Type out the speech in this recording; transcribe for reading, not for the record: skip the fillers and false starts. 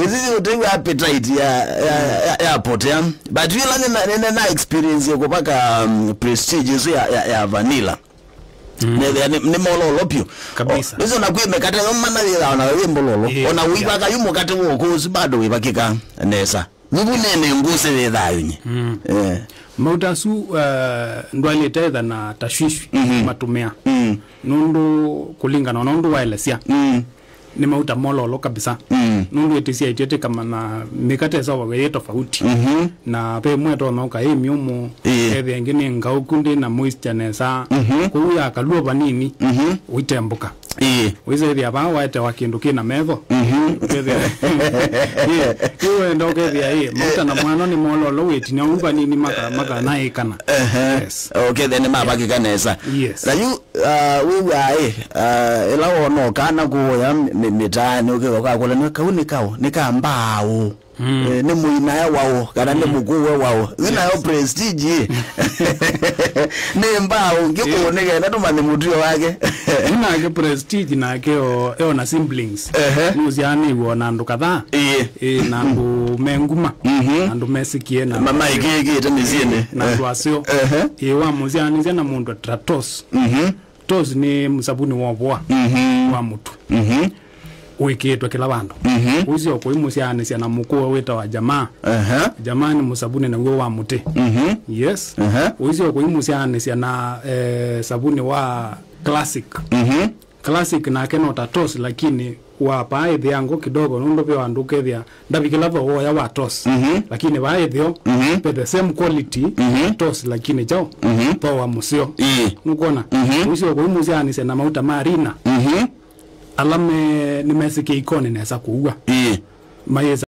Wizi utengu appetite ya potea. But you learn na experience yako paka Prestige ya vanilla. Ni mololo pio kabisa. Hizo nakuwa imekata maana ile na wewe mbololo. Ona wiba kayumo kati wokozi bado wibakika nesa. Nibunene nguse wedhayo nyi. Mautasu ndwali tedha na tashwishwi matumia. Nundu kulingana na nundu waelesia. Ni mauta mololo kabisa. Nundu etisia itiete kama na mikate sawa kwa yeto tofauti. Na pe mweto nauka miumu ebe ngine ngaukundi na moisture nesa. Kuya kalua banini uitembuka. Wize ebe aba waete wakinduki na mevo. Kiwe ndoke ebe mauta na mwana ni mololo weti na uba nini maka nae kana. Yes. Okay, then mabaki kanesa. Yes. Na you we ela ono kana kuya mitani ukiwa kula nika mbao ni muina ya wao kana ni muguwe wao ina yo Prestige ni mbao ngikuoneka na tumane mutio wake ina ke Prestige na ke o na siblings muziani wona ndo kadha na ndo menguma ndo mesikie na mama igege tamiziene na ndo asio wa muziani zena mundu tratos tos ni msabuni wa mutu uikitwa kila bandu uzio ko imusiane cia na mukuwa weta wa jamaa jamaa ni musabuni na wa muti yes uzio ko imusiane cia na sabuni wa classic classic na keno tatos lakini wa baadhi yangu kidogo nundo pe wanduke vya ndabikila vo ya wa tos lakini baadhi yo pe the same quality tos lakini chao po wa musio nukona uzio ko imusiane cia na mauta marina alame nimesike ikone nesa kuua mayeza